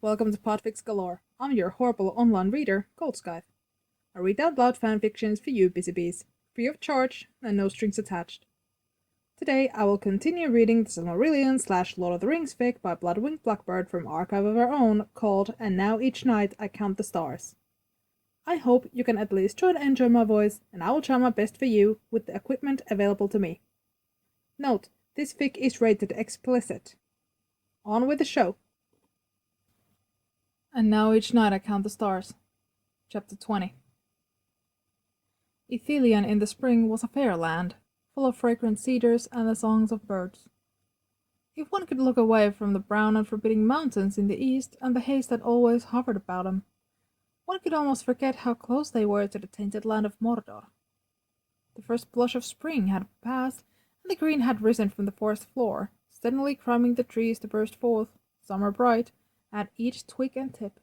Welcome to Podfic Galore. I'm your horrible online reader, Goldskythe. I read out loud fanfictions for you busy bees, free of charge and no strings attached. Today I will continue reading the Silmarillion / Lord of the Rings fic by Bloodwing Blackbird from Archive of Our Own called And Now Each Night I Count the Stars. I hope you can at least try to enjoy my voice, and I will try my best for you with the equipment available to me. Note, this fic is rated explicit. On with the show. And now each night I count the stars. Chapter 20. Ithilien in the spring was a fair land, full of fragrant cedars and the songs of birds. If one could look away from the brown and forbidding mountains in the east and the haze that always hovered about them, one could almost forget how close they were to the tainted land of Mordor. The first blush of spring had passed, and the green had risen from the forest floor, steadily climbing the trees to burst forth, summer bright, at each twig and tip.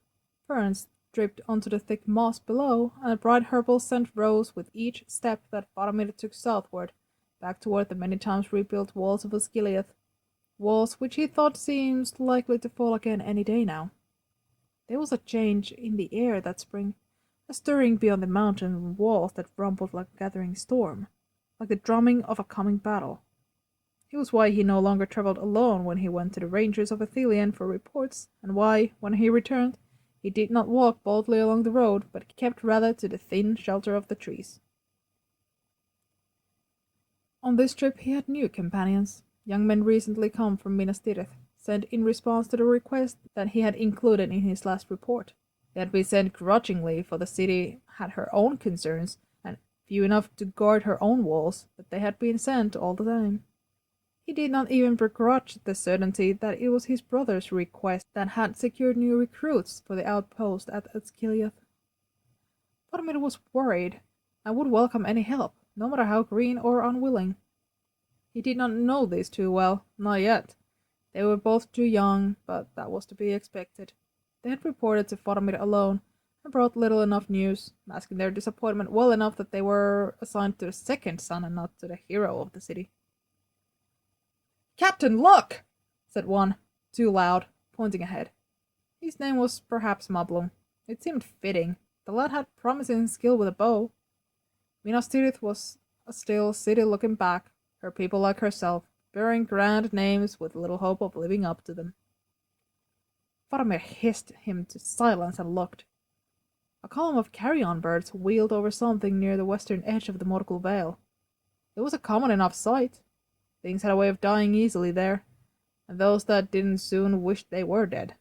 Ferns dripped onto the thick moss below, and a bright herbal scent rose with each step that Faramir took southward, back toward the many times rebuilt walls of Osgiliath, walls which he thought seemed likely to fall again any day now. There was a change in the air that spring, a stirring beyond the mountain walls that rumbled like a gathering storm, like the drumming of a coming battle. It was why he no longer travelled alone when he went to the ranges of Ithilien for reports, and why, when he returned, he did not walk boldly along the road, but kept rather to the thin shelter of the trees. On this trip he had new companions, young men recently come from Minas Tirith, sent in response to the request that he had included in his last report. They had been sent grudgingly, for the city had her own concerns, and few enough to guard her own walls, but they had been sent all the time. He did not even begrudge the certainty that it was his brother's request that had secured new recruits for the outpost at Osgiliath. Faramir was worried, and would welcome any help, no matter how green or unwilling. He did not know these two well, not yet. They were both too young, but that was to be expected. They had reported to Faramir alone, and brought little enough news, masking their disappointment well enough that they were assigned to the second son and not to the hero of the city. "Captain, look!" said one, too loud, pointing ahead. His name was perhaps Mablung. It seemed fitting. The lad had promising skill with a bow. Minas Tirith was a still city looking back, her people like herself, bearing grand names with little hope of living up to them. Faramir hissed him to silence and looked. A column of carrion birds wheeled over something near the western edge of the Morgul Vale. It was a common enough sight. Things had a way of dying easily there, and those that didn't soon wished they were dead.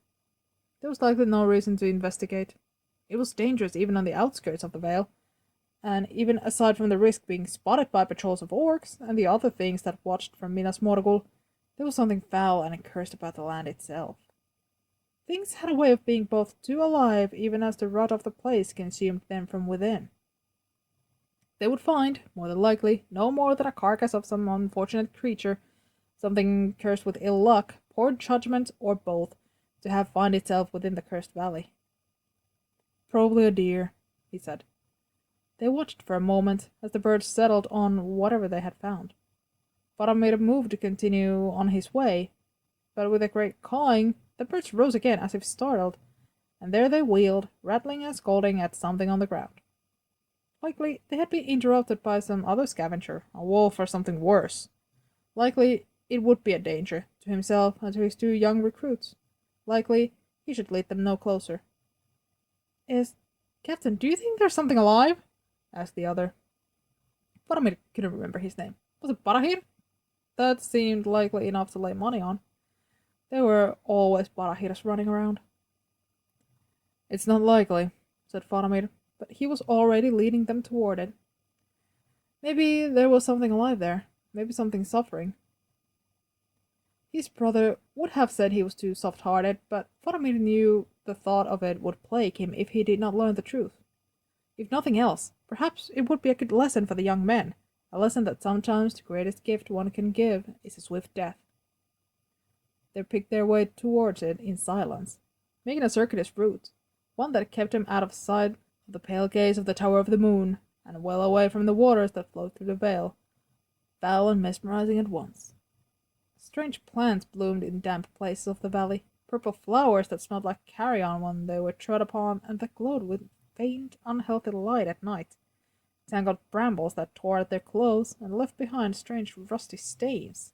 There was likely no reason to investigate. It was dangerous even on the outskirts of the Vale, and even aside from the risk being spotted by patrols of orcs and the other things that watched from Minas Morgul, there was something foul and accursed about the land itself. Things had a way of being both too alive even as the rot of the place consumed them from within. They would find, more than likely, no more than a carcass of some unfortunate creature, something cursed with ill luck, poor judgment, or both, to have found itself within the cursed valley. "Probably a deer," he said. They watched for a moment as the birds settled on whatever they had found. Faramir moved to continue on his way, but with a great cawing, the birds rose again as if startled, and there they wheeled, rattling and scolding at something on the ground. Likely they had been interrupted by some other scavenger, a wolf or something worse. Likely it would be a danger, to himself and to his two young recruits. Likely he should lead them no closer. Captain, do you think there's something alive?" asked the other. Faramir couldn't remember his name. Was it Barahir? That seemed likely enough to lay money on. There were always Barahirs running around. "It's not likely," said Faramir, but he was already leading them toward it. Maybe there was something alive there, maybe something suffering. His brother would have said he was too soft-hearted, but Faramir knew the thought of it would plague him if he did not learn the truth. If nothing else, perhaps it would be a good lesson for the young men, a lesson that sometimes the greatest gift one can give is a swift death. They picked their way towards it in silence, making a circuitous route, one that kept them out of sight of the pale gaze of the Tower of the Moon, and well away from the waters that flowed through the vale, foul and mesmerizing at once. Strange plants bloomed in damp places of the valley, purple flowers that smelled like carrion when they were trod upon and that glowed with faint, unhealthy light at night, tangled brambles that tore at their clothes and left behind strange rusty stains,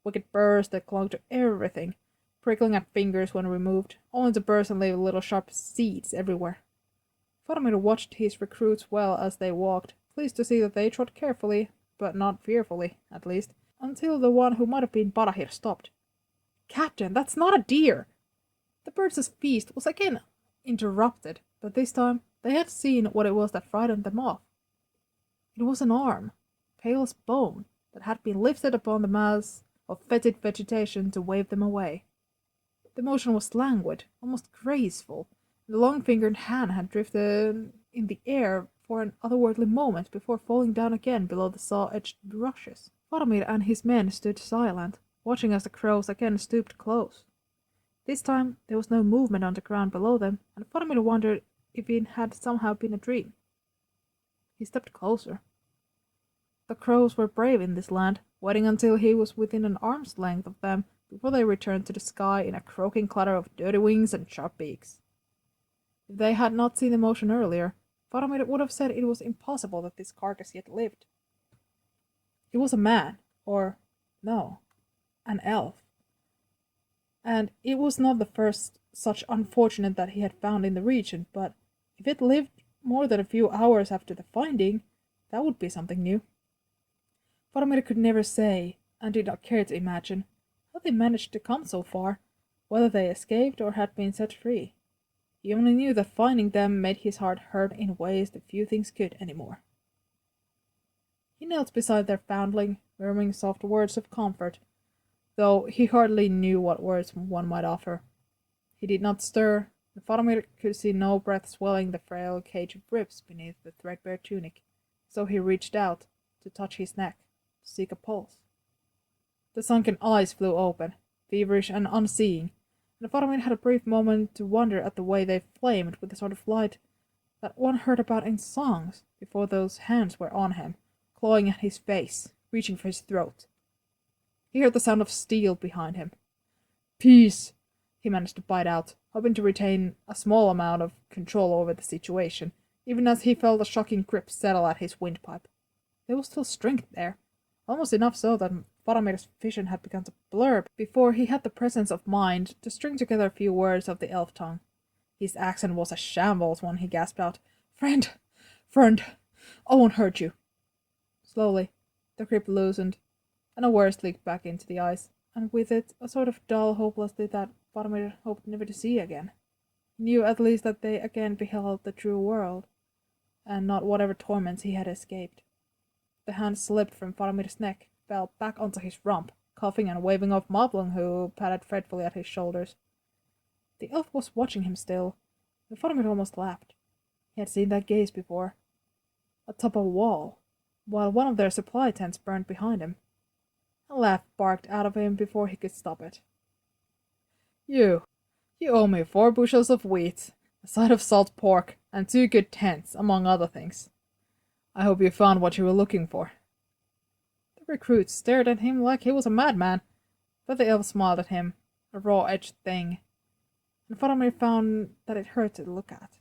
wicked burrs that clung to everything, prickling at fingers when removed, only to burst and leave little sharp seeds everywhere. Faramir watched his recruits well as they walked, pleased to see that they trod carefully, but not fearfully, at least, until the one who might have been Barahir stopped. "Captain, that's not a deer!" The birds' feast was again interrupted, but this time they had seen what it was that frightened them off. It was an arm, pale as bone, that had been lifted upon the mass of fetid vegetation to wave them away. The motion was languid, almost graceful, and the long-fingered hand had drifted in the air for an otherworldly moment before falling down again below the saw-edged rushes. Faramir and his men stood silent, watching as the crows again stooped close. This time there was no movement on the ground below them, and Faramir wondered if it had somehow been a dream. He stepped closer. The crows were brave in this land, waiting until he was within an arm's length of them before they returned to the sky in a croaking clatter of dirty wings and sharp beaks. If they had not seen the motion earlier, Faramir would have said it was impossible that this carcass yet lived. It was a man, or, no, an elf. And it was not the first such unfortunate that he had found in the region, but if it lived more than a few hours after the finding, that would be something new. Faramir could never say, and did not care to imagine, how they managed to come so far, whether they escaped or had been set free. He only knew that finding them made his heart hurt in ways that few things could anymore. He knelt beside their foundling, murmuring soft words of comfort, though he hardly knew what words one might offer. He did not stir, and Faramir could see no breath swelling the frail cage of ribs beneath the threadbare tunic, so he reached out to touch his neck, to seek a pulse. The sunken eyes flew open, feverish and unseeing, and Faramir had a brief moment to wonder at the way they flamed with the sort of light that one heard about in songs before those hands were on him, clawing at his face, reaching for his throat. He heard the sound of steel behind him. "Peace," he managed to bite out, hoping to retain a small amount of control over the situation, even as he felt a shocking grip settle at his windpipe. There was still strength there, almost enough so that Faramir's vision had begun to blur before he had the presence of mind to string together a few words of the elf tongue. His accent was a shambles when he gasped out, Friend, I won't hurt you." Slowly, the grip loosened, and a word leaked back into the eyes, and with it a sort of dull hopelessness that Faramir hoped never to see again. He knew at least that they again beheld the true world, and not whatever torments he had escaped. The hand slipped from Faramir's neck, fell back onto his rump, coughing and waving off Moblung, who patted fretfully at his shoulders. The elf was watching him still, and Faramir almost laughed. He had seen that gaze before, atop a wall, while one of their supply tents burned behind him. A laugh barked out of him before he could stop it. You owe me 4 bushels of wheat, a side of salt pork, and 2 good tents, among other things. I hope you found what you were looking for." The recruit stared at him like he was a madman, but the elf smiled at him, a raw-edged thing, and Faramir found that it hurt to look at.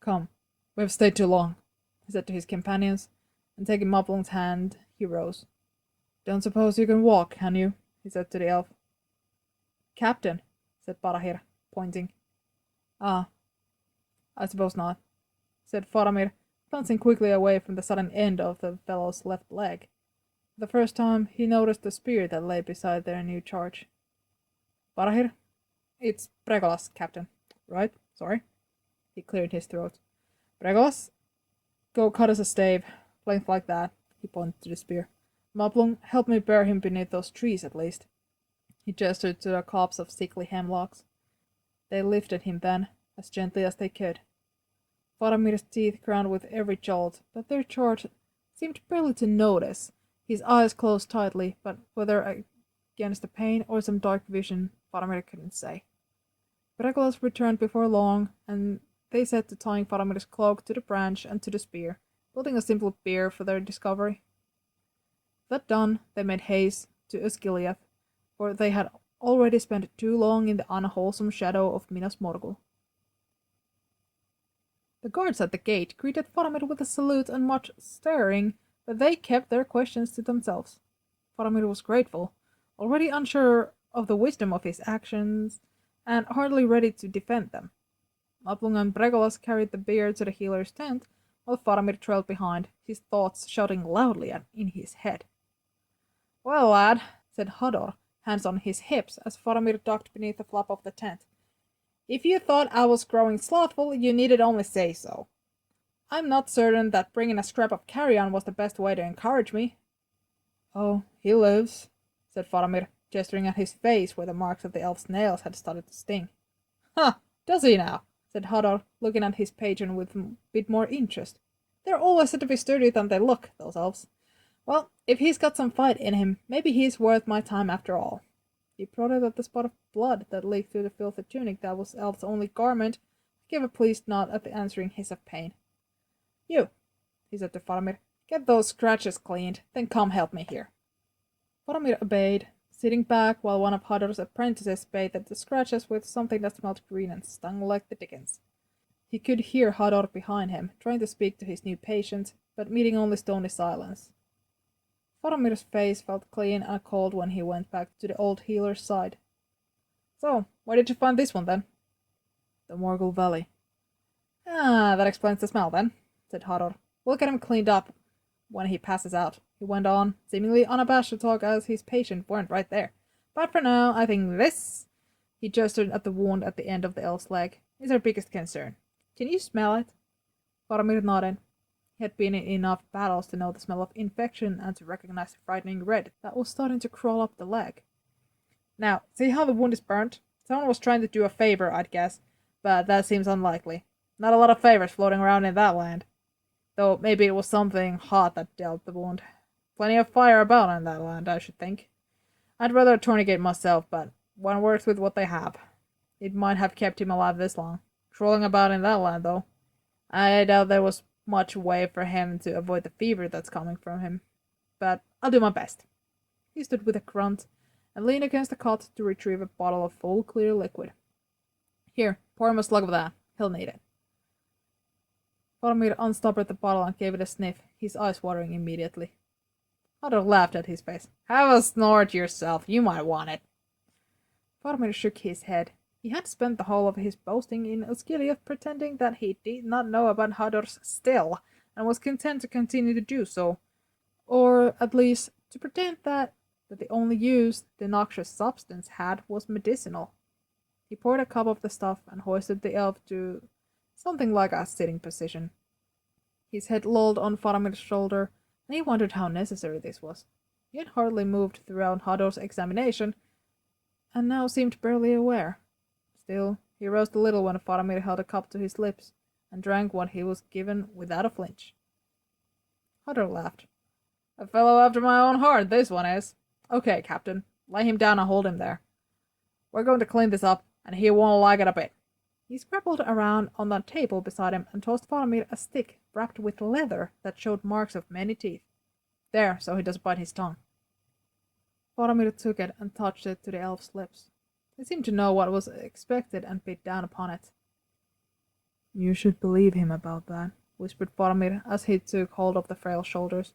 "Come, we have stayed too long," he said to his companions, and taking Moblung's hand, he rose. "Don't suppose you can walk, can you?" he said to the elf. "Captain," said Barahir, pointing. "Ah, I suppose not," said Faramir, glancing quickly away from the sudden end of the fellow's left leg. For the first time he noticed the spear that lay beside their new charge. "Barahir? It's Bregolas, Captain. Right? Sorry." He cleared his throat. "Bregolas? Go cut us a stave, length like that." He pointed to the spear. "Moblung, help me bear him beneath those trees, at least." He gestured to a copse of sickly hemlocks. They lifted him then, as gently as they could. Faramir's teeth ground with every jolt, but their charge seemed barely to notice. His eyes closed tightly, but whether against the pain or some dark vision, Faramir couldn't say. Bregolas returned before long, and they set to tying Faramir's cloak to the branch and to the spear, building a simple bier for their discovery. That done, they made haste to Osgiliath, for they had already spent too long in the unwholesome shadow of Minas Morgul. The guards at the gate greeted Faramir with a salute and much staring, but they kept their questions to themselves. Faramir was grateful, already unsure of the wisdom of his actions, and hardly ready to defend them. Mablung and Bregolas carried the bier to the healer's tent, while Faramir trailed behind, his thoughts shouting loudly in his head. "Well, lad," said Hodor, hands on his hips, as Faramir ducked beneath the flap of the tent. "If you thought I was growing slothful, you needed only say so. I'm not certain that bringing a scrap of carrion was the best way to encourage me." "Oh, he lives," said Faramir, gesturing at his face where the marks of the elf's nails had started to sting. "Huh, does he now?" said Hodor, looking at his patron with a bit more interest. "They're always said to be sturdier than they look, those elves. Well, if he's got some fight in him, maybe he's worth my time after all." He prodded at the spot of blood that leaked through the filthy tunic that was Elf's only garment, gave a pleased nod at the answering hiss of pain. "You," he said to Faramir, "get those scratches cleaned, then come help me here." Faramir obeyed, sitting back while one of Hodor's apprentices bathed the scratches with something that smelled green and stung like the dickens. He could hear Hodor behind him, trying to speak to his new patient, but meeting only stony silence. Faramir's face felt clean and cold when he went back to the old healer's side. "So, where did you find this one, then?" "The Morgul Valley." "Ah, that explains the smell, then," said Hodor. "We'll get him cleaned up when he passes out," he went on, seemingly unabashed to talk as his patient weren't right there. "But for now, I think this," he gestured at the wound at the end of the elf's leg, "is our biggest concern. Can you smell it?" Faramir nodded. He had been in enough battles to know the smell of infection and to recognize the frightening red that was starting to crawl up the leg. "Now, see how the wound is burnt? Someone was trying to do a favor, I'd guess, but that seems unlikely. Not a lot of favors floating around in that land. Though maybe it was something hot that dealt the wound. Plenty of fire about in that land, I should think. I'd rather tourniquet myself, but one works with what they have. It might have kept him alive this long. Trolling about in that land, though. I doubt there was much way for him to avoid the fever that's coming from him. But I'll do my best." He stood with a grunt and leaned against the cot to retrieve a bottle of full, clear liquid. "Here, pour him a slug of that. He'll need it." Faramir unstoppered the bottle and gave it a sniff, his eyes watering immediately. Hodor laughed at his face. "Have a snort yourself. You might want it." Faramir shook his head. He had spent the whole of his boasting in Osgiliath pretending that he did not know about Hodor's still, and was content to continue to do so, or at least to pretend that the only use the noxious substance had was medicinal. He poured a cup of the stuff and hoisted the elf to something like a sitting position. His head lolled on Faramir's shoulder, and he wondered how necessary this was. He had hardly moved throughout Hodor's examination, and now seemed barely aware. Still, he rose a little when Faramir held a cup to his lips, and drank what he was given without a flinch. Hodor laughed. "A fellow after my own heart, this one is. Okay, Captain, lay him down and hold him there. We're going to clean this up, and he won't like it a bit." He scrabbled around on the table beside him and tossed Faramir a stick wrapped with leather that showed marks of many teeth. "There, so he doesn't bite his tongue." Faramir took it and touched it to the elf's lips. He seemed to know what was expected and bit down upon it. "You should believe him about that," whispered Faramir as he took hold of the frail shoulders.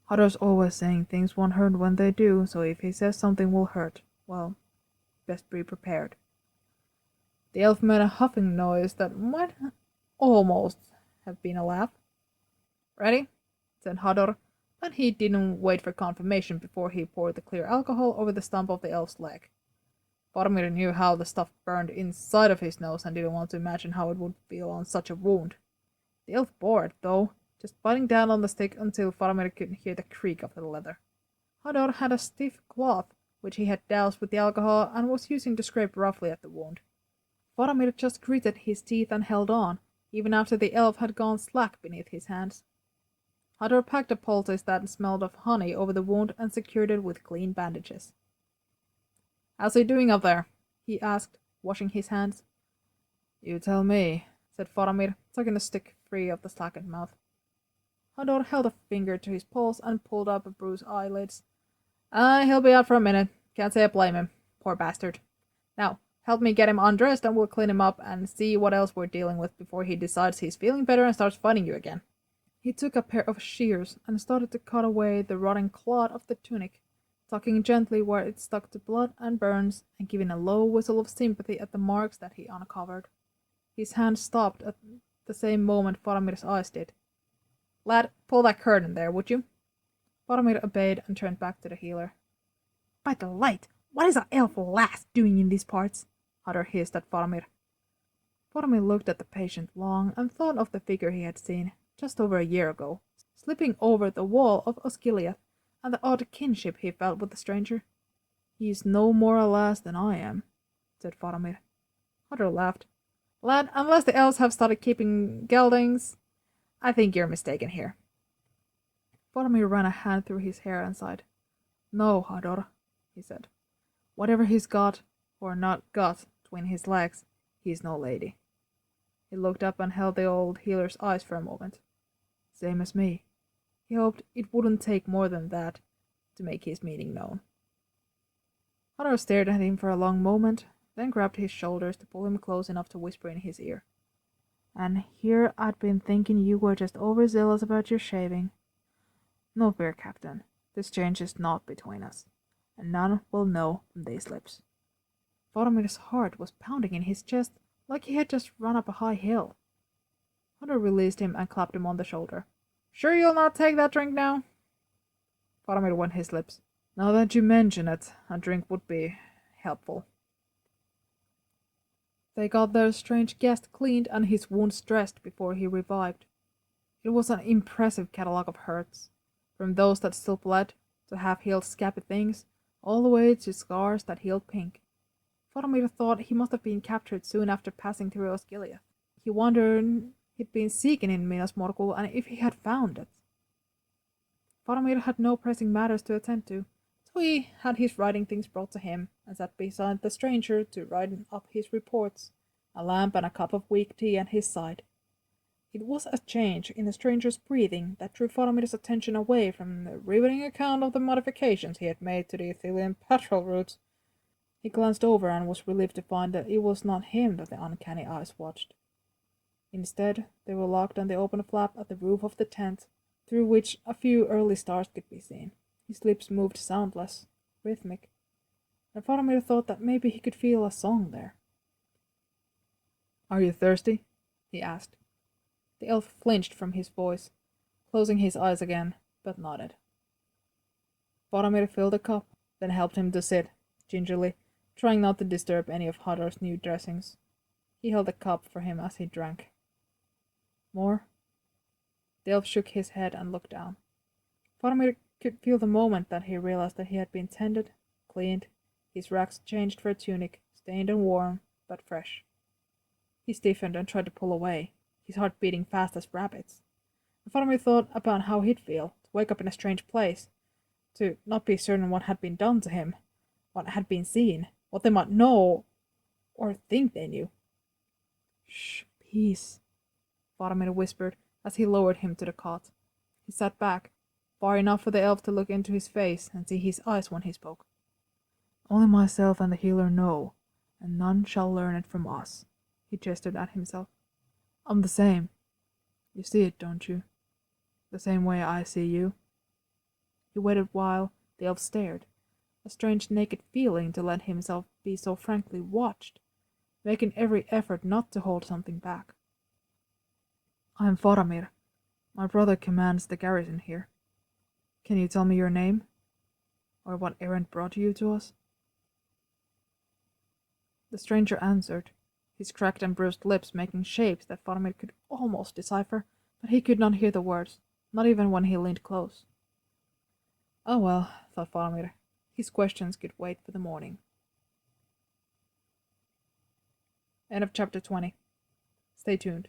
"Hodor's always saying things won't hurt when they do, so if he says something will hurt, well, best be prepared." The elf made a huffing noise that might almost have been a laugh. "Ready?" said Hodor, but he didn't wait for confirmation before he poured the clear alcohol over the stump of the elf's leg. Faramir knew how the stuff burned inside of his nose and didn't want to imagine how it would feel on such a wound. The elf bore it, though, just biting down on the stick until Faramir could hear the creak of the leather. Hodor had a stiff cloth, which he had doused with the alcohol and was using to scrape roughly at the wound. Faramir just gritted his teeth and held on, even after the elf had gone slack beneath his hands. Hodor packed a poultice that smelled of honey over the wound and secured it with clean bandages. "How's he doing up there?" he asked, washing his hands. "You tell me," said Faramir, tugging the stick free of the slackened mouth. Hodor held a finger to his pulse and pulled up a bruised eyelids. He'll be out for a minute. Can't say I blame him. Poor bastard. Now, help me get him undressed and we'll clean him up and see what else we're dealing with before he decides he's feeling better and starts fighting you again. He took a pair of shears and started to cut away the rotting cloth of the tunic, tucking gently where it stuck to blood and burns, and giving a low whistle of sympathy at the marks that he uncovered. His hand stopped at the same moment Faramir's eyes did. Lad, pull that curtain there, would you? Faramir obeyed and turned back to the healer. By the light, what is an elf lass doing in these parts? Hutter hissed at Faramir. Faramir looked at the patient long and thought of the figure he had seen, just over a year ago, slipping over the wall of Osgiliath, and the odd kinship he felt with the stranger. He is no more a lass than I am, said Faramir. Hutter laughed. Lad, unless the elves have started keeping geldings, I think you're mistaken here. Faramir ran a hand through his hair and sighed. No, Hador, he said. Whatever he's got, or not got, between his legs, he's no lady. He looked up and held the old healer's eyes for a moment. Same as me. He hoped it wouldn't take more than that to make his meaning known. Hador stared at him for a long moment, then grabbed his shoulders to pull him close enough to whisper in his ear. And here I'd been thinking you were just overzealous about your shaving. No fear, Captain. This change is not between us, and none will know from these lips. Faramir's heart was pounding in his chest like he had just run up a high hill. Hunter released him and clapped him on the shoulder. Sure you'll not take that drink now? Faramir wet his lips. Now that you mention it, a drink would be helpful. They got their strange guest cleaned and his wounds dressed before he revived. It was an impressive catalogue of hurts, from those that still bled, to half-healed scabby things, all the way to scars that healed pink. Faramir thought he must have been captured soon after passing through Osgiliath. He wondered he'd been seeking in Minas Morgul and if he had found it. Faramir had no pressing matters to attend to, so he had his writing things brought to him and sat beside the stranger to write up his reports, a lamp and a cup of weak tea at his side. It was a change in the stranger's breathing that drew Faramir's attention away from the riveting account of the modifications he had made to the Ithilien patrol routes. He glanced over and was relieved to find that it was not him that the uncanny eyes watched. Instead, they were locked on the open flap at the roof of the tent, through which a few early stars could be seen. His lips moved soundless, rhythmic, and Faramir thought that maybe he could feel a song there. Are you thirsty? He asked. The elf flinched from his voice, closing his eyes again, but nodded. Faramir filled a cup, then helped him to sit, gingerly, trying not to disturb any of Hador's new dressings. He held the cup for him as he drank. More? The elf shook his head and looked down. Faramir could feel the moment that he realized that he had been tended, cleaned, his rags changed for a tunic, stained and worn, but fresh. He stiffened and tried to pull away, his heart beating fast as rabbits. And Faramir thought about how he'd feel to wake up in a strange place, to not be certain what had been done to him, what had been seen, what they might know, or think they knew. Shh, peace, Faramir whispered as he lowered him to the cot. He sat back, far enough for the elf to look into his face and see his eyes when he spoke. Only myself and the healer know, and none shall learn it from us. He gestured at himself. I'm the same. You see it, don't you? The same way I see you. He waited while the elf stared, a strange naked feeling to let himself be so frankly watched, making every effort not to hold something back. I am Faramir. My brother commands the garrison here. Can you tell me your name? Or what errand brought you to us? The stranger answered, his cracked and bruised lips making shapes that Faramir could almost decipher, but he could not hear the words, not even when he leaned close. Oh well, thought Faramir, his questions could wait for the morning. End of chapter 20. Stay tuned.